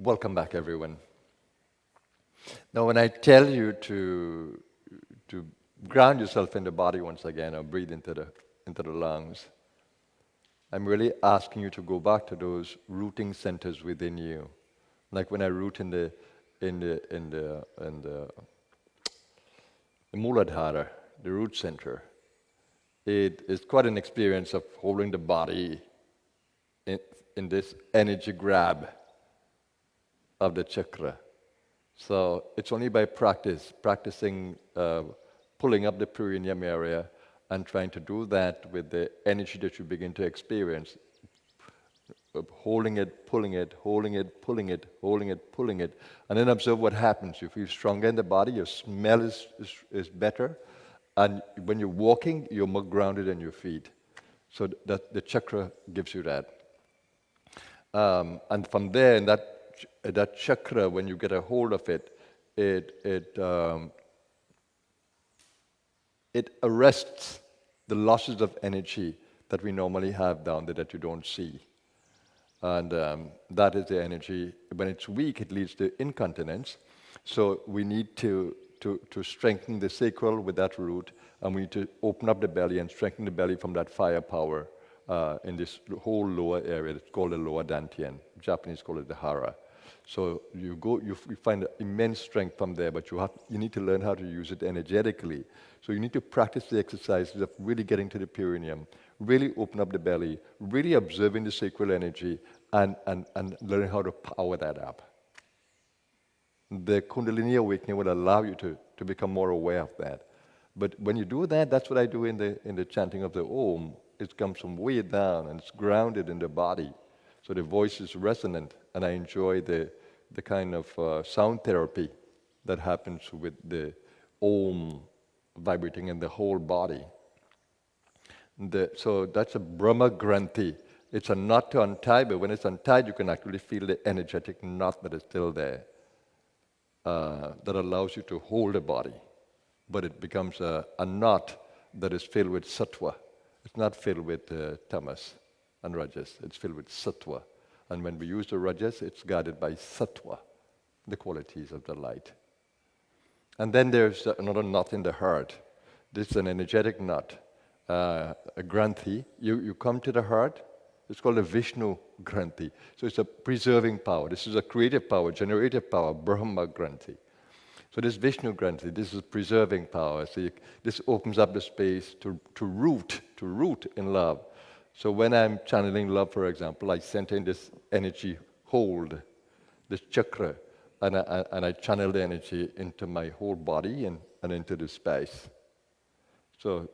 Welcome back, everyone. Now, when I tell you to ground yourself in the body once again, or breathe into the lungs, I'm really asking you to go back to those rooting centers within you, like when I root in the Muladhara, the root center. It is quite an experience of holding the body in this energy grab of the chakra. So it's only by practicing pulling up the perineum area and trying to do that with the energy that you begin to experience, holding it, pulling it, holding it, pulling it, holding it, pulling it, and then observe what happens. You feel stronger in the body, your smell is better, and when you're walking, you're more grounded in your feet. So that the chakra gives you that. And from there, in that chakra, when you get a hold of it, it arrests the losses of energy that we normally have down there that you don't see. And that is the energy. When it's weak, it leads to incontinence. So we need to strengthen the sacral with that root, and we need to open up the belly and strengthen the belly from that firepower in this whole lower area. It's called the lower dantian. Japanese call it the hara. So you find immense strength from there, but you need to learn how to use it energetically. So you need to practice the exercises of really getting to the perineum, really open up the belly, really observing the sacral energy, and learning how to power that up. The Kundalini awakening will allow you to become more aware of that. But when you do that, that's what I do in the chanting of the Om. It comes from way down, and it's grounded in the body. So the voice is resonant, and I enjoy the kind of sound therapy that happens with the Om vibrating in the whole body. So that's a Brahma Granthi. It's a knot to untie, but when it's untied, you can actually feel the energetic knot that is still there that allows you to hold the body. But it becomes a knot that is filled with sattva. It's not filled with tamas and rajas. It's filled with sattva. And when we use the rajas, it's guided by sattva, the qualities of the light. And then there's another knot in the heart. This is an energetic knot, a granthi. You come to the heart. It's called a Vishnu granthi. So it's a preserving power. This is a creative power, generative power, Brahma granthi. So this Vishnu granthi, this is preserving power. So this opens up the space to root in love. So when I'm channeling love, for example, I center in this energy hold, this chakra, and I channel the energy into my whole body and into the space. So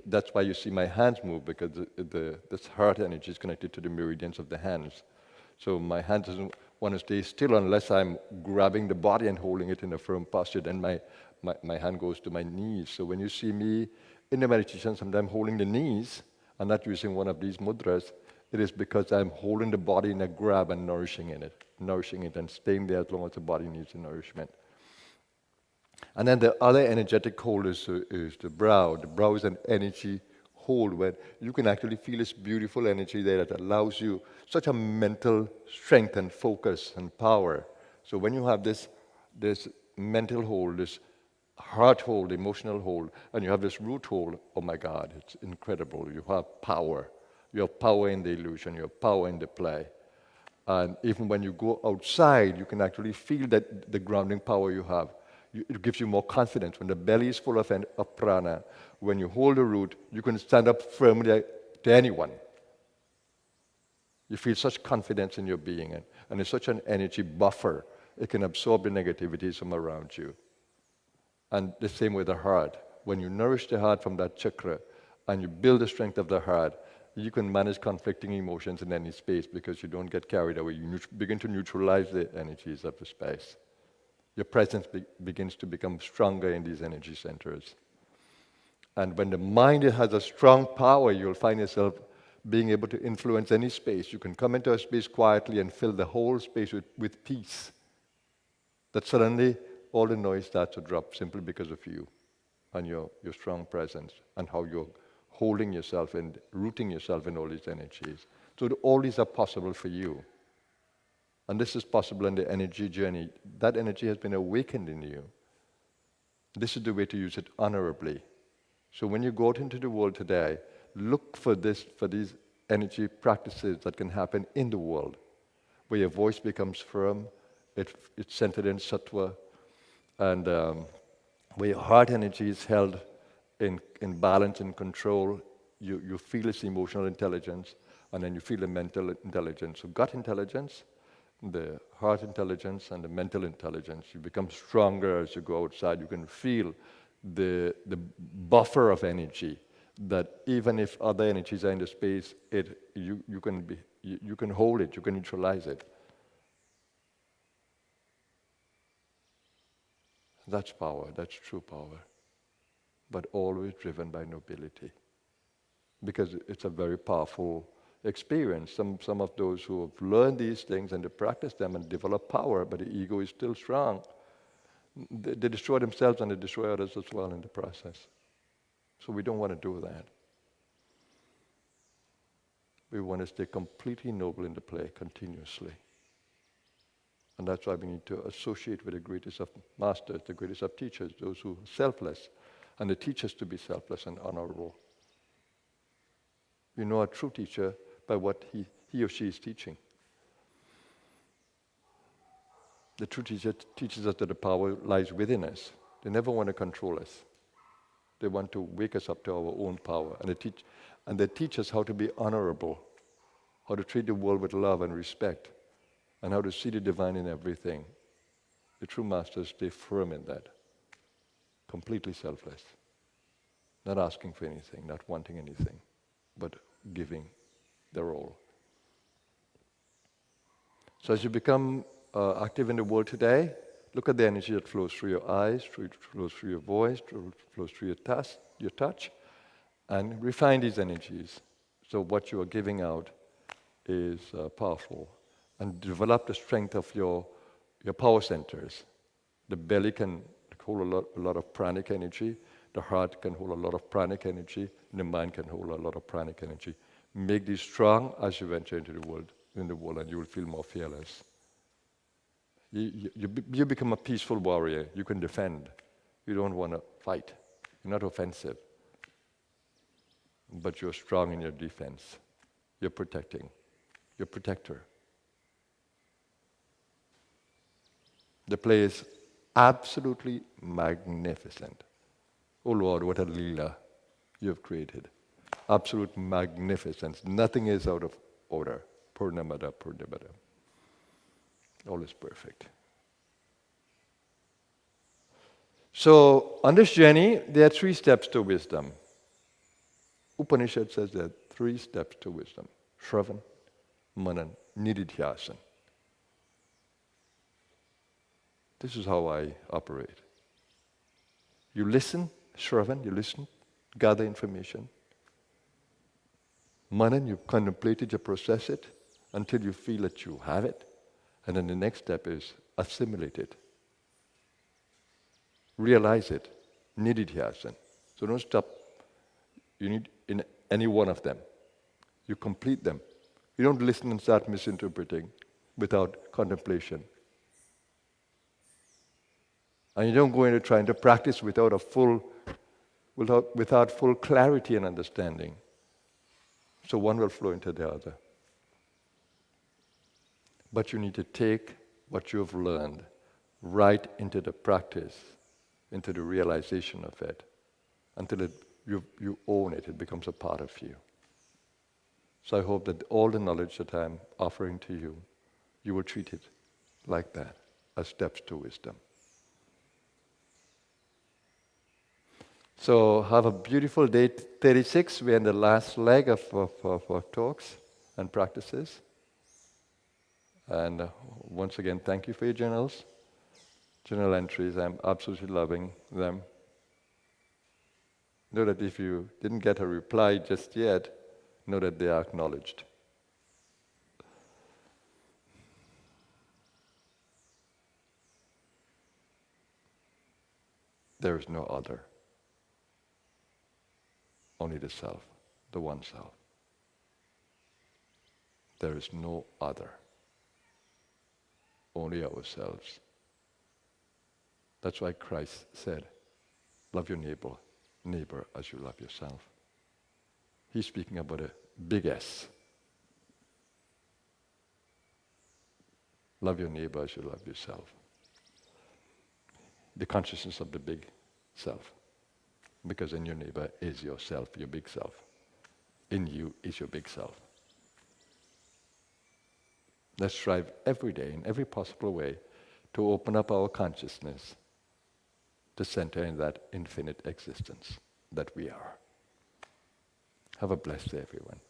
that's why you see my hands move, because this heart energy is connected to the meridians of the hands. So my hand doesn't want to stay still unless I'm grabbing the body and holding it in a firm posture. Then my hand goes to my knees. So when you see me in the meditation, sometimes holding the knees, I'm not using one of these mudras, it is because I'm holding the body in a grab and nourishing it and staying there as long as the body needs the nourishment. And then the other energetic hold is the brow. The brow is an energy hold where you can actually feel this beautiful energy there that allows you such a mental strength and focus and power. So when you have this mental hold, this heart hold, emotional hold, and you have this root hold, oh my God, it's incredible. You have power. You have power in the illusion. You have power in the play. And even when you go outside, you can actually feel that the grounding power you have. It gives you more confidence. When the belly is full of prana, when you hold the root, you can stand up firmly to anyone. You feel such confidence in your being, and it's such an energy buffer. It can absorb the negativities from around you. And the same with the heart. When you nourish the heart from that chakra, and you build the strength of the heart, you can manage conflicting emotions in any space because you don't get carried away. You begin to neutralize the energies of the space. Your presence begins to become stronger in these energy centers. And when the mind has a strong power, you'll find yourself being able to influence any space. You can come into a space quietly and fill the whole space with peace. That suddenly all the noise starts to drop simply because of you and your strong presence and how you're holding yourself and rooting yourself in all these energies. So all these are possible for you. And this is possible in the energy journey. That energy has been awakened in you. This is the way to use it honorably. So when you go out into the world today, look for these energy practices that can happen in the world, where your voice becomes firm, it's centered in sattva, and where your heart energy is held in balance and control. You feel its emotional intelligence, and then you feel the mental intelligence. So gut intelligence, the heart intelligence, and the mental intelligence. You become stronger as you go outside. You can feel the buffer of energy that even if other energies are in the space, you can hold it, you can neutralize it. That's power, that's true power, but always driven by nobility, because it's a very powerful experience. Some of those who have learned these things and they practice them and develop power, but the ego is still strong, they destroy themselves and they destroy others as well in the process. So we don't want to do that. We want to stay completely noble in the play continuously. And that's why we need to associate with the greatest of masters, the greatest of teachers, those who are selfless, and they teach us to be selfless and honorable. You know a true teacher by what he or she is teaching. The true teacher teaches us that the power lies within us. They never want to control us. They want to wake us up to our own power. And they teach us how to be honorable, how to treat the world with love and respect, and how to see the divine in everything. The true masters stay firm in that, completely selfless, not asking for anything, not wanting anything, but giving their all. So as you become active in the world today, look at the energy that flows through your eyes, flows through your voice, flows through your touch, and refine these energies. So what you are giving out is powerful. And develop the strength of your power centers. The belly can hold a lot of pranic energy, the heart can hold a lot of pranic energy, and the mind can hold a lot of pranic energy. Make these strong as you enter into the world, and you will feel more fearless. You become a peaceful warrior. You can defend. You don't want to fight. You're not offensive. But you're strong in your defense. You're protecting. You're a protector. The play is absolutely magnificent. Oh Lord, what a Leela you have created. Absolute magnificence. Nothing is out of order. Purnamada, Purnamada. All is perfect. So, on this journey, there are 3 steps to wisdom. Upanishad says there are 3 steps to wisdom. Shravan, Manan, Nididhyasan. This is how I operate. You listen, Shravan, you listen, gather information. Manan, you contemplate it, you process it until you feel that you have it. And then the next step is assimilate it. Realize it. Nididhyasan. So don't stop. You need in any one of them. You complete them. You don't listen and start misinterpreting without contemplation. And you don't go into trying to practice without full clarity and understanding. So one will flow into the other. But you need to take what you have learned right into the practice, into the realization of it, until you own it, it becomes a part of you. So I hope that all the knowledge that I'm offering to you, you will treat it like that, as steps to wisdom. So have a beautiful day 36. We're in the last leg of our talks and practices. And once again, thank you for your journals. Journal entries, I'm absolutely loving them. Know that if you didn't get a reply just yet, know that they are acknowledged. There is no other. Only the self, the one self. There is no other. only ourselves. That's why Christ said, love your neighbor as you love yourself. He's speaking about a big S. Love your neighbor as you love yourself. The consciousness of the big self. Because in your neighbor is yourself, your big self. In you is your big self. Let's strive every day, in every possible way, to open up our consciousness to center in that infinite existence that we are. Have a blessed day, everyone.